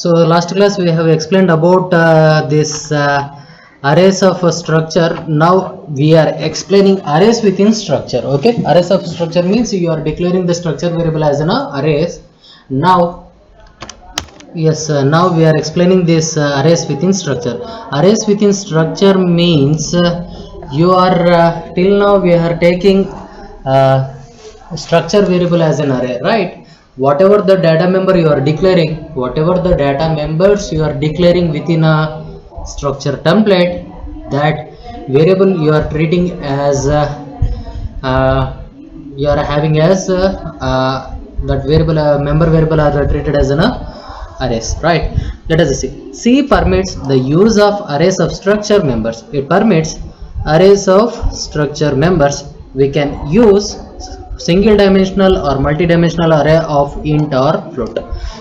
So last class we have explained about this arrays of a structure. Now we are explaining arrays within structure. Okay, arrays of structure means you are declaring the structure variable as an arrays. Now yes, now we are explaining this arrays within structure. Arrays within structure means you are till now we are taking structure variable as an array, right? Whatever the data member you are declaring, whatever the data members you are declaring within a structure template, that variable you are treating as you are having as that variable member variable are treated as an arrays, right? Let us see. C permits the use of arrays of structure members. It permits arrays of structure members. We can use single dimensional or multi-dimensional array of int or float.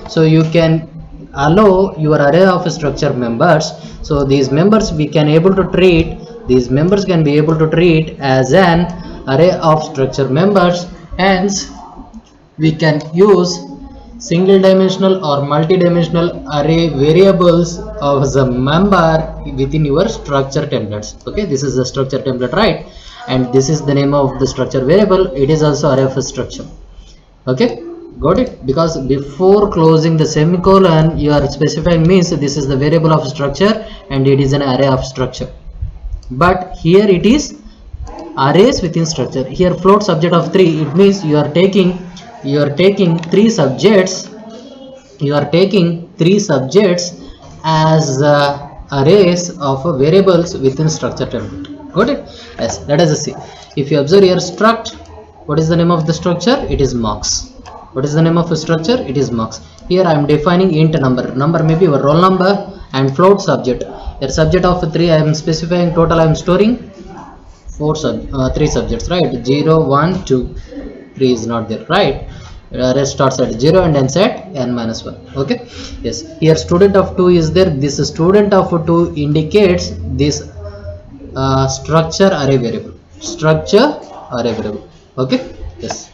So you can allow your array of structure members. So these members we can able to treat, these members can be able to treat as an array of structure members. Hence we can use single dimensional or multi-dimensional array variables of the member within your structure templates. Okay, this is the structure template, right? And this is the name of the structure variable. It is also array of a structure. Okay, got it? Because before closing the semicolon you are specifying means this is the variable of structure and it is an array of structure. But here it is arrays within structure. Here float subject of 3, it means you are taking three subjects, you are taking three subjects as arrays of variables within structure template. Got it? Yes, let us see. If you observe here struct, what is the name of the structure? It is marks. What is the name of a structure? It is marks. Here I am defining int number may be your roll number, and float subject. Here subject of 3 I am specifying total I am storing 3 subjects, right? 0 1 2 3 is not there, right? Rest starts at 0 and ends at n minus 1. Okay, yes. Here student of 2 is there. This student of 2 indicates this structure array variable. Structure array variable. Okay, yes.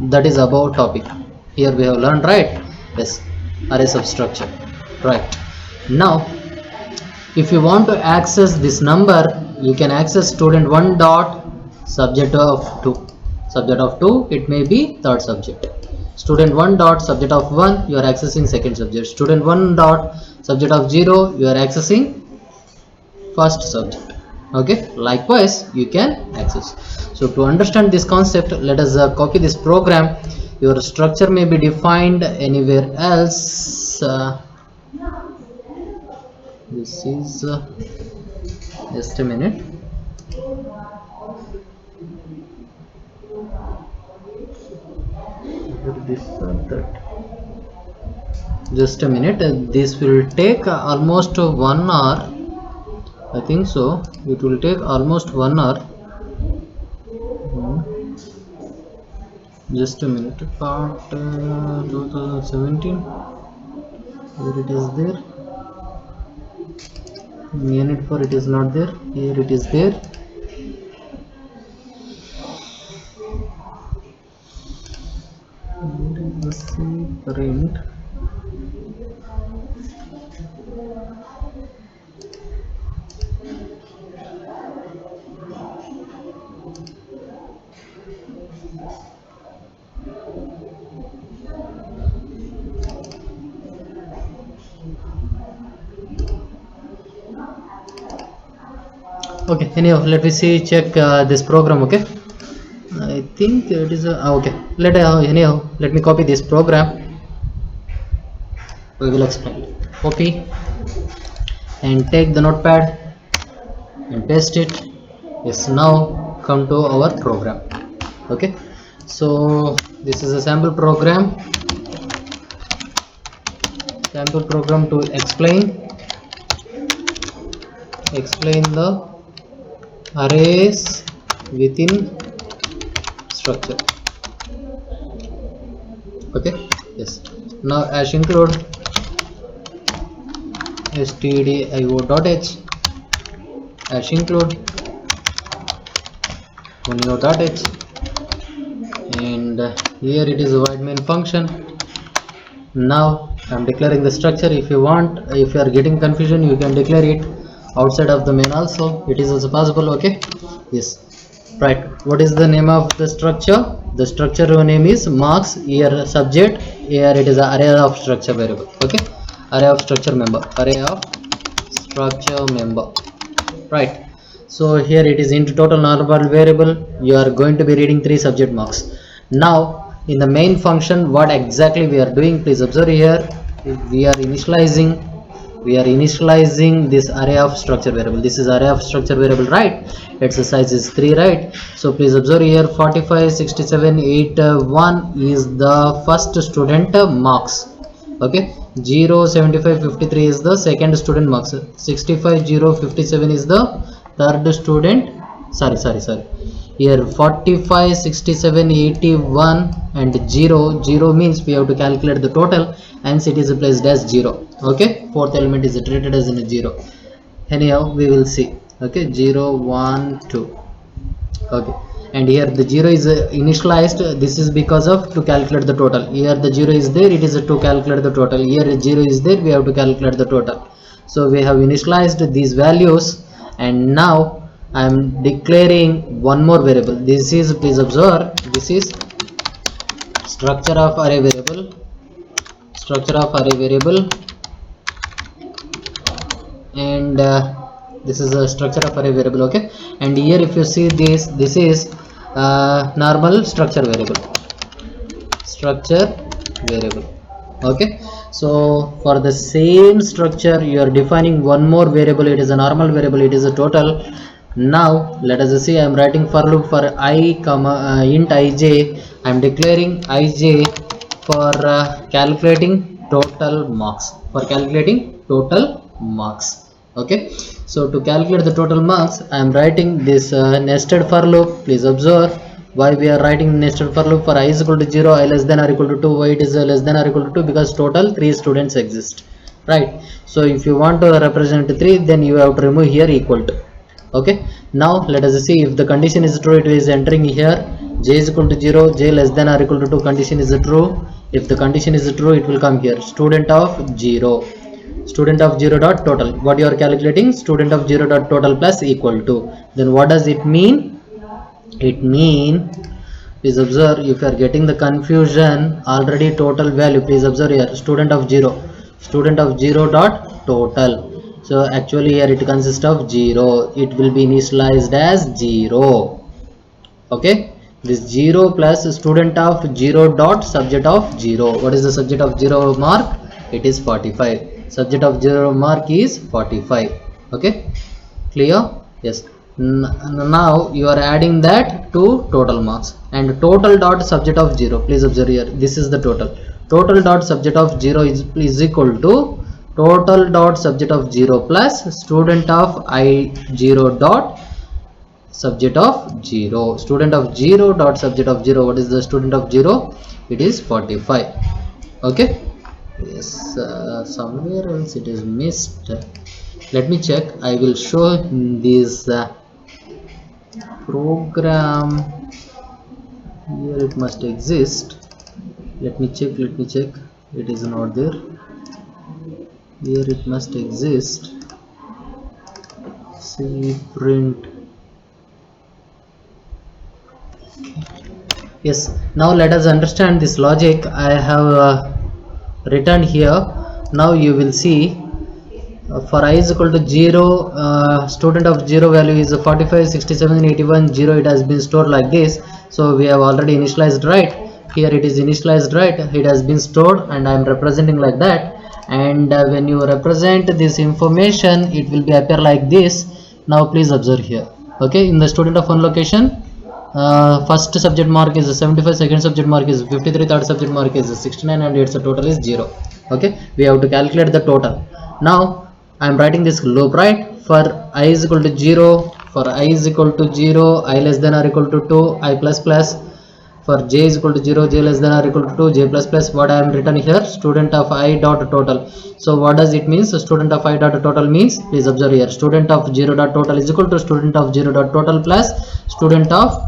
That is about topic. Here we have learned, right? Yes, arrays of structure, right? Now if you want to access this number, you can access student 1 dot subject of 2. Subject of 2, it may be third subject. Student 1 dot subject of 1, you are accessing second subject. Student 1 dot subject of 0, you are accessing first subject. Okay, likewise you can access. So to understand this concept, let us copy this program. Your structure may be defined anywhere else. This is just a minute. Just a minute. This will take almost 1 hour. I think so. It will take almost 1 hour. Just a minute. Part 2017. Here it is there. Unit 4 it is not there. Here it is there. Print. Okay, anyhow, let me see, check this program. Okay, I think it is okay. Anyhow, let me copy this program. We will explain. Copy and take the notepad and paste it. Yes, now come to our program. Okay, so this is a sample program to explain the arrays within structure. Okay, yes. Now hash include stdio.h, hash include unio.h, and here it is a void main function. Now I'm declaring the structure. If you want, if you are getting confusion, you can declare it outside of the main also. It is also possible. Okay, yes, right. What is the name of the structure? The structure name is marks. Here subject, here it is array of structure variable. Okay, array of structure member, array of structure member, right. So here it is into total normal variable. You are going to be reading 3 subject marks. Now in the main function, what exactly we are doing, please observe here. We are initializing this array of structure variable. This is array of structure variable, right? Its size is 3, right? So please observe here, 45 67 81 is the first student marks. Okay, 0 75 53 is the second student marks. 65 0 57 is the third student. Sorry, here 45 67 81 and 0 means we have to calculate the total, hence it is placed as 0. Okay, fourth element is treated as in a 0. Anyhow, we will see. Okay, 0 1 2. Okay, and here the 0 is initialized. This is because of to calculate the total. Here the 0 is there, it is to calculate the total. Here 0 is there, we have to calculate the total. So we have initialized these values, and now I am declaring one more variable. This is, please observe, this is structure of array variable, and this is a structure of array variable. Okay, and here if you see this is normal structure variable. Okay, so for the same structure you are defining one more variable. It is a normal variable, it is a total. Now let us see, I am writing for loop for I comma int ij. I am declaring ij for calculating total marks, Okay, so to calculate the total marks, I am writing this nested for loop. Please observe why we are writing nested for loop. For I is equal to 0, I less than or equal to 2. Why it is less than or equal to 2? Because total 3 students exist, right? So if you want to represent 3, then you have to remove here equal to. Okay, now let us see, if the condition is true, it is entering here j is equal to 0, j less than or equal to 2, condition is true. If the condition is true, it will come here student of 0 dot total. What you are calculating? Student of 0 dot total plus equal to. Then what does it mean? It mean, please observe, if you are getting the confusion, already total value, please observe here, student of 0 dot total. So actually here it consists of 0, it will be initialized as 0. Okay, this 0 plus student of 0 dot subject of 0. What is the subject of 0 mark? It is 45. Subject of 0 mark is 45. Okay, clear? Yes. Now you are adding that to total marks, and total dot subject of 0. Please observe here, this is the total dot subject of 0 is equal to total dot subject of 0 plus student of I0 dot subject of 0. Student of 0 dot subject of 0. What is the student of 0? It is 45. Okay, yes, somewhere else it is missed. Let me check. I will show this program. Here it must exist. Let me check. It is not there. Here it must exist. See print. Yes, now let us understand this logic I have written here. Now you will see, for I is equal to 0, student of 0 value is 45 67 81 0. It has been stored like this. So we have already initialized, right? Here it is initialized, right? It has been stored, and I am representing like that. And when you represent this information, it will be appear like this. Now please observe here. Okay, in the student of one location, first subject mark is 75, second subject mark is 53, third subject mark is 69, and its total is 0. Okay, we have to calculate the total. Now I am writing this loop, right? For I is equal to 0, I less than or equal to 2, I plus plus. For j is equal to 0, j less than or equal to 2, j plus plus. What I am written here? Student of I dot total. So what does it mean? So student of I dot total means, please observe here, student of 0 dot total is equal to student of 0 dot total plus student of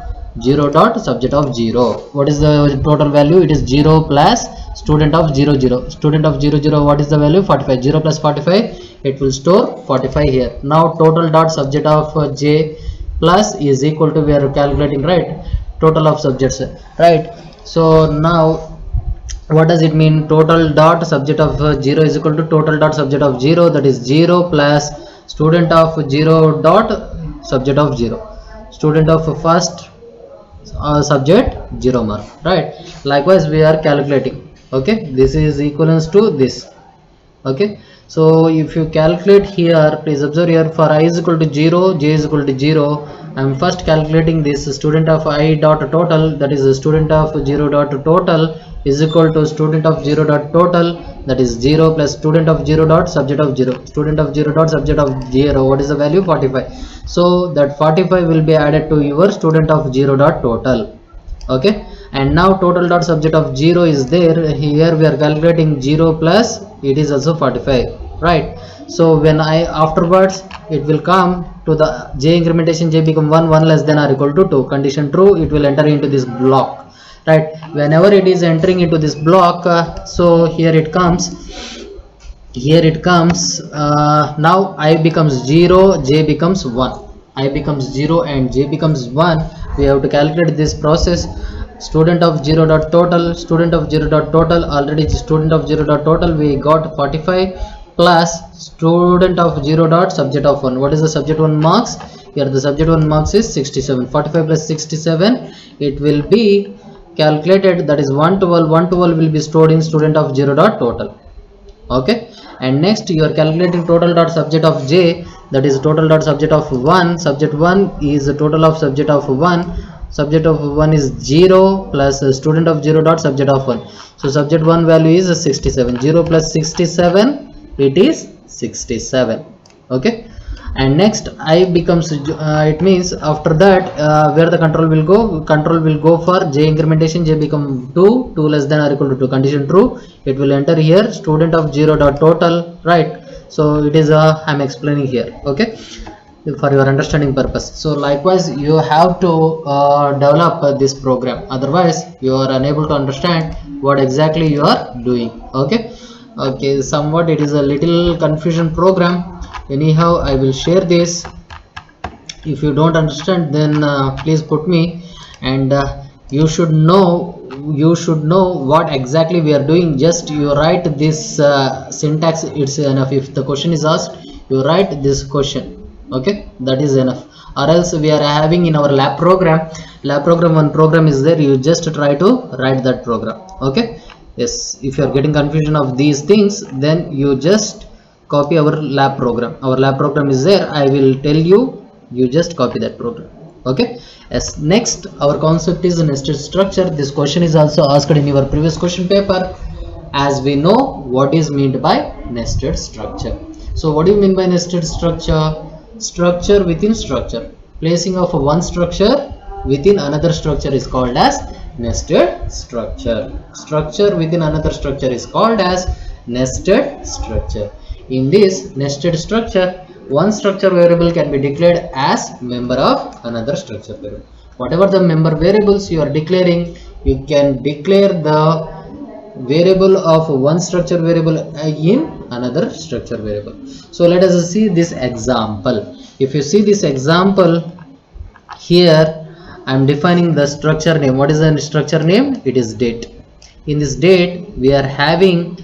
0 dot subject of 0. What is the total value? It is 0 plus student of 0 0. Student of 0 0, what is the value? 45. 0 plus 45, it will store 45 here. Now total dot subject of j plus is equal to, we are calculating, right, total of subjects, right? So now what does it mean? Total dot subject of 0 is equal to total dot subject of 0, that is 0 plus student of 0 dot subject of 0. Student of first subject 0 mark, right? Likewise we are calculating, okay, this is equivalence to this, okay. So if you calculate here, please observe here, for I is equal to 0, j is equal to 0, I am first calculating this student of I dot total, that is the student of 0 dot total is equal to student of 0 dot total, that is 0 plus student of 0 dot subject of 0. Student of 0 dot subject of 0, what is the value? 45. So that 45 will be added to your student of 0 dot total, okay. And now total dot subject of 0 is there, here we are calculating 0 plus, it is also 45, right? So when I afterwards, it will come to the j incrementation, j become 1 less than or equal to 2, condition true, it will enter into this block, right? Whenever it is entering into this block, so here it comes, now I becomes 0, j becomes 1, I becomes 0 and j becomes 1. We have to calculate this process. Student of 0 dot total, student of 0 dot total, already student of 0 dot total we got 45 plus student of 0 dot subject of 1. What is the subject 1 marks? Here the subject 1 marks is 67. 45 plus 67, it will be calculated, that is 112. 112 will be stored in student of 0 dot total, okay. And next you are calculating total dot subject of j, that is total dot subject of 1. Subject 1 is the total of subject of 1. Subject of 1 is 0 plus student of 0 dot subject of 1. So subject 1 value is 67. 0 plus 67, it is 67, okay. And next I becomes, it means after that where the control will go for j incrementation, j become 2 less than or equal to 2, condition true, it will enter here student of 0 dot total, right? So it is I'm explaining here, okay, for your understanding purpose. So likewise you have to develop this program, otherwise you are unable to understand what exactly you are doing, okay. Okay, somewhat it is a little confusion program. Anyhow, I will share this. If you don't understand, then please put me, and you should know what exactly we are doing. Just you write this syntax, it's enough. If the question is asked, you write this question, okay, that is enough. Or else we are having in our lab program, one program is there, you just try to write that program, okay. Yes, if you are getting confusion of these things, then you just copy our lab program. Our lab program is there, I will tell you, you just copy that program, okay. Yes, next our concept is nested structure. This question is also asked in your previous question paper. As we know what is meant by nested structure. So what do you mean by nested structure? Structure within structure. Placing of one structure within another structure is called as nested structure. Structure within another structure is called as nested structure. In this nested structure, one structure variable can be declared as member of another structure variable. Whatever the member variables you are declaring, you can declare the variable of one structure variable in another structure variable. So let us see this example. If you see this example, here I am defining the structure name. What is the structure name? It is date. In this date we are having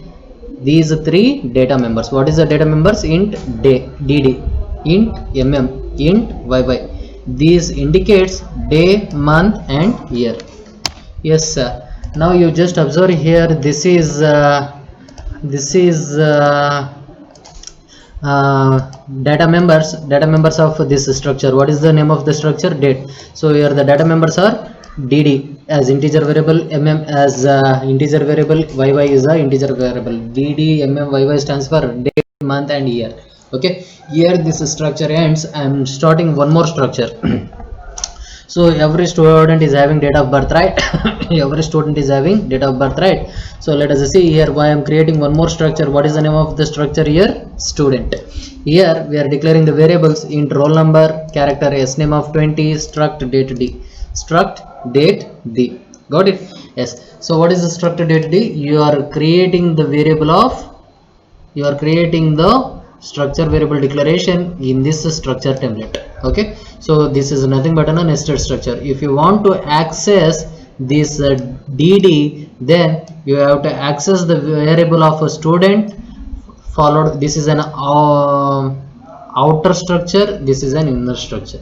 these three data members. What is the data members? Int day, dd, int mm, int yy. These indicates day, month and year. Yes sir. Now you just observe here, this is data members of this structure. What is the name of the structure? Date. So here the data members are dd as integer variable, mm as integer variable, yy is a integer variable. dd, mm, yy stands for day, month and year, okay. Here this structure ends. I am starting one more structure. So every student is having date of birth, right? Every student is having date of birth, right? So let us see here why I am creating one more structure. What is the name of the structure here? Student. Here we are declaring the variables int roll number, character s name of 20, struct date d. struct date d. Got it? Yes. So what is the struct date d? You are creating the variable of, you are creating the structure variable declaration in this structure template. Okay, so this is nothing but a nested structure. If you want to access this dd, then you have to access the variable of a student followed. This is an outer structure, this is an inner structure.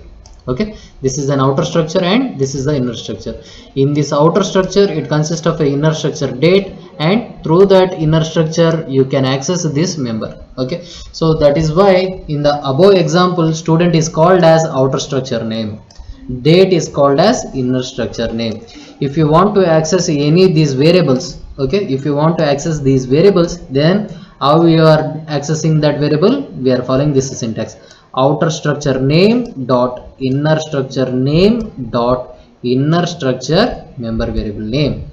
Okay, this is an outer structure and this is the inner structure. In this outer structure, it consists of a inner structure date, and through that inner structure you can access this member. Okay, so that is why in the above example, student is called as outer structure name, date is called as inner structure name. If you want to access any of these variables, okay, if you want to access these variables, then how you are accessing that variable? We are following this syntax: outer structure name dot inner structure name dot inner structure member variable name.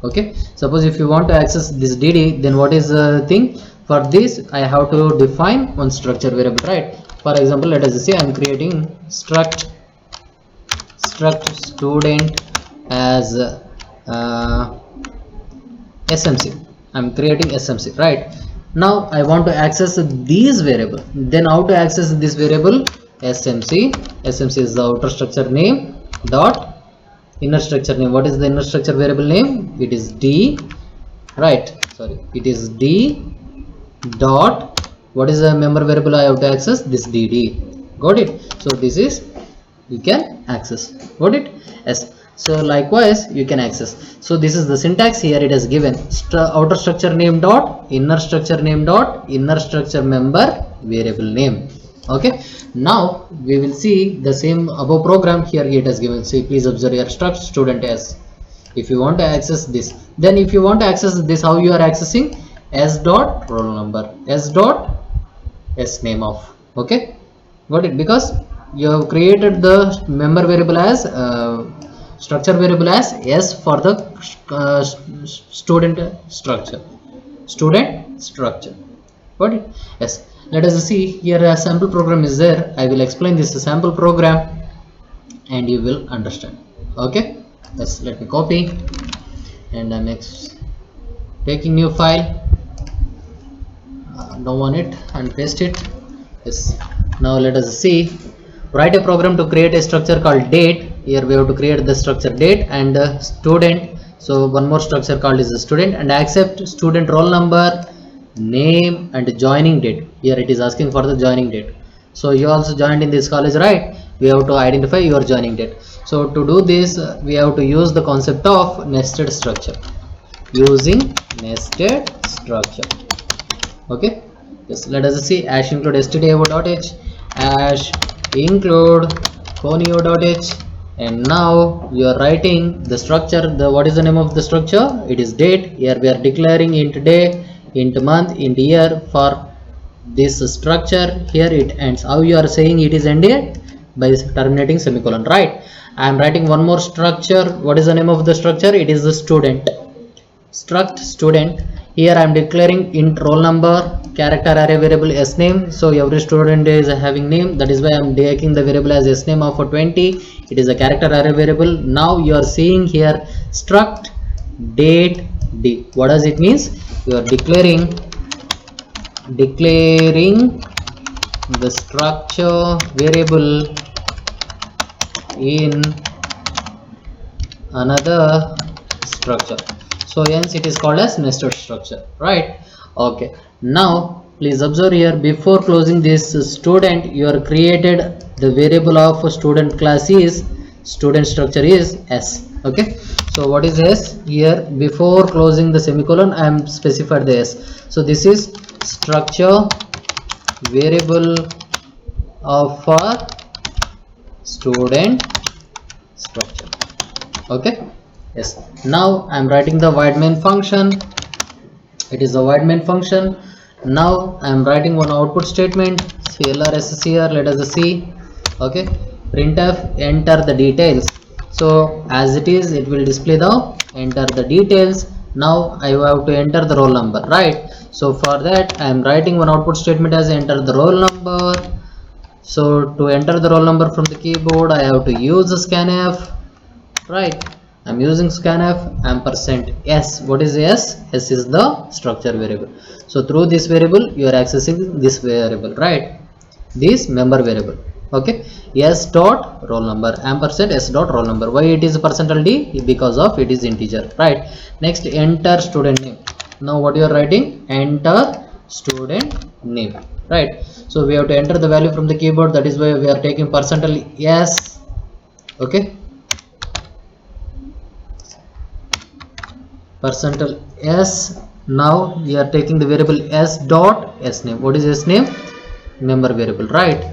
Okay, suppose if you want to access this dd, then what is the thing? For this I have to define one structure variable, right? For example, let us say I am creating struct student as smc. I am creating smc, right? Now I want to access these variable. Then how to access this variable? smc. Smc is the outer structure name dot inner structure name. What is the inner structure variable name? It is d, right? Sorry, it is d dot, what is the member variable I have to access? This dd. Got it? So this is, you can access. Got it? Yes. So likewise you can access. So this is the syntax. Here it is given outer structure name dot inner structure name dot inner structure member variable name. Okay, now we will see the same above program. Here it is given. See, please observe your struct student as. If you want to access this, then if you want to access this, how you are accessing? S dot roll number, S dot s name of. Okay, got it? Because you have created the member variable as structure variable as s for the student structure. Got it? Yes. Let us see here, a sample program is there. I will explain this sample program and you will understand. Okay, yes. Let me copy and I'm taking new file, don't want it, and paste it. Yes. Now let us see, write a program to create a structure called date. Here we have to create the structure date and student. So one more structure called is the student, and accept student roll number, name and joining date. Here it is asking for the joining date. So you also joined in this college, right? We have to identify your joining date. So to do this, we have to use the concept of nested structure, using nested structure. Okay, yes. Let us see, ash include stdio.h, ash include conio.h, and now you are writing the structure. The what is the name of the structure? It is date. Here we are declaring int day, int month, int year for this structure. Here it ends. How you are saying it is ended? By terminating semicolon, right? I am writing one more structure. What is the name of the structure? It is the student. Struct student. Here I am declaring int roll number, character array variable s name. So every student is having name. That is why I am taking the variable as s name of 20. It is a character array variable. Now you are seeing here struct date d. What does it means? You are declaring the structure variable in another structure. So hence it is called as nested structure, right? Okay, now please observe here, before closing this student, you are created the variable of student class is student structure is s. Okay, so what is s? Here before closing the semicolon I am specified the s. So this is structure variable of for student structure. Okay, yes. Now I am writing the void main function. It is the void main function. Now I am writing one output statement, clrscr. Let us see. Okay, printf enter the details. So as it is, it will display the enter the details. Now I have to enter the roll number, right? So for that I am writing one output statement as enter the roll number. So to enter the roll number from the keyboard, I have to use the scanf. right? I'm using scanf ampersand s. What is s? S is the structure variable. So through this variable you are accessing this variable, right? This member variable. Okay, s dot roll number ampersand s dot roll number. Why it is percentage d? Because of it is integer, right? Next, enter student name. Now what you are writing? Enter student name, right? So we have to enter the value from the keyboard. That is why we are taking percentage s. Okay, percentage s. Now we are taking the variable s dot s name. What is s name? Member variable, right?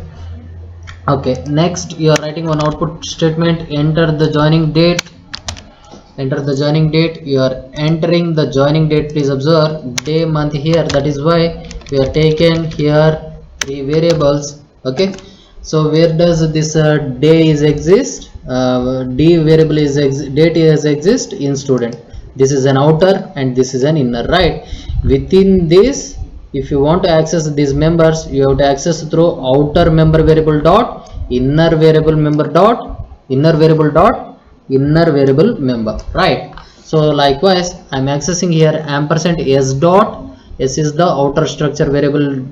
Okay, next you are writing one output statement. Enter the joining date. Enter the joining date. You are entering the joining date. Please observe day, month here. That is why we are taken here three variables. Okay, so where does this day is exist? D variable is date is exist in student. This is an outer and this is an inner, right? Within this, if you want to access these members, you have to access through outer member variable dot inner variable member dot inner variable dot inner variable member, right? So likewise I'm accessing here ampersand s dot. S is the outer structure variable,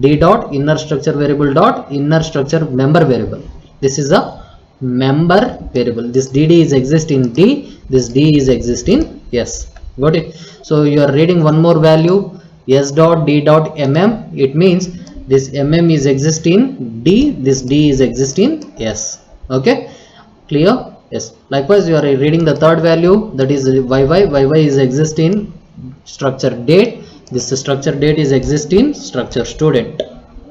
d dot inner structure variable dot inner structure member variable. This is a member variable. This dd is exist in d, this d is exist in s. Got it? So you are reading one more value, s dot d dot mm. It means this mm is exist in d, this d is exist in s. Okay, clear? Yes. Likewise you are reading the third value, that is yy is exist in structure date. This structure date is exist in structure student.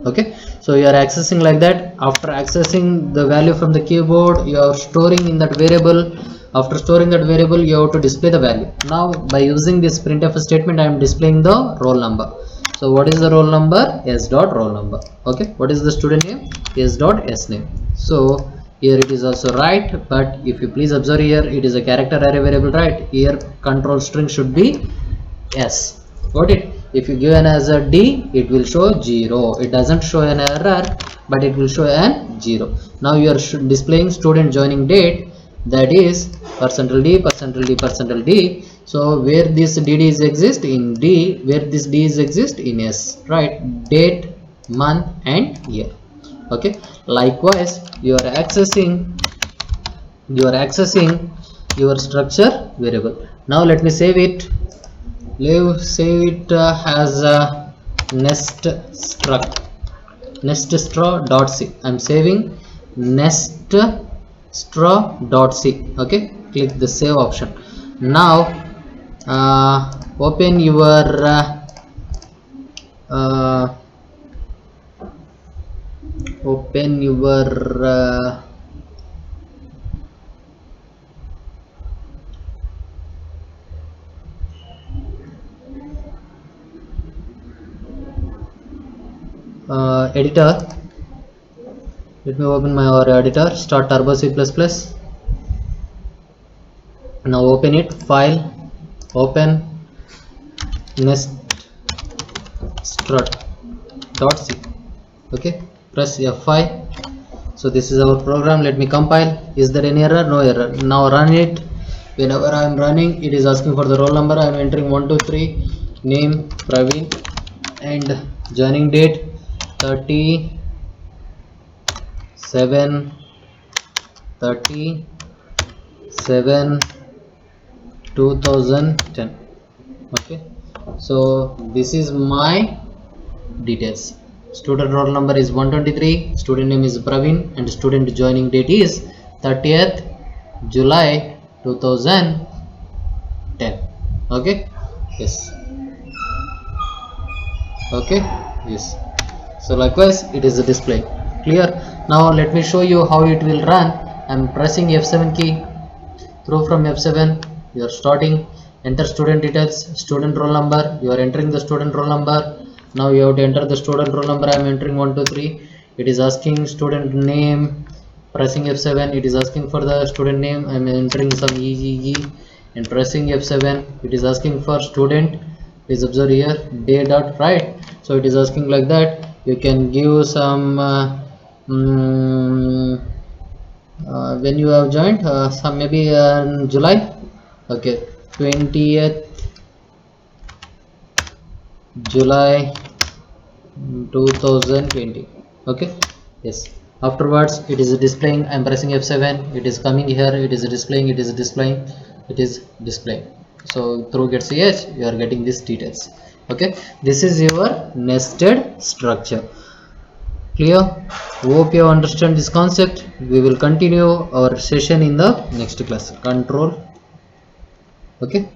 Okay, so you are accessing like that. After accessing the value from the keyboard, you are storing in that variable. After storing that variable, you have to display the value. Now by using this printf statement, I am displaying the roll number. So what is the roll number? S dot roll number. Okay, what is the student name? S dot s name. So here it is also right, but if you please observe here, it is a character array variable, right? Here control string should be s. Got it? If you give an as a d, it will show 0. It doesn't show an error, but it will show an 0. Now you are displaying student joining date, that is percentage d percentage d percentage d. So where this dd is exist in d, where this d is exist in s, right? Date, month and year. Okay, likewise you are accessing your structure variable. Now let me save it. Save it as a neststr.c. I'm saving neststr.c. okay, click the save option. Now open your editor. Let me open my editor. Start Turbo C++. Now open it. File, open neststrut.c. okay, press F5. So this is our program. Let me compile. Is there any error? No error. Now run it. Whenever I am running, it is asking for the roll number. I am entering 123, name Praveen, and joining date 37 2010. okay, so this is my details. Student roll number is 123, student name is Praveen, and student joining date is 30th July 2010. okay, yes, okay, yes. So likewise it is a display. Clear? Now let me show you how it will run. I'm pressing F7 key. Through from F7 you are starting. Enter student details, student roll number. You are entering the student roll number. Now you have to enter the student roll number. I am entering 123. It is asking student name. Pressing F7, it is asking for the student name. I am entering some EGE and pressing F7. It is asking for student. Please observe here day dot, right? So it is asking like that. You can give some when you have joined, some maybe in July. Okay, 20th July 2020. Okay, yes. Afterwards, it is displaying. I'm pressing F7. It is coming here. It is displaying. It is displaying. It is displaying. So through getch, you are getting these details. Okay, this is your nested structure. Clear? Hope you understand this concept. We will continue our session in the next class. Control. Okay.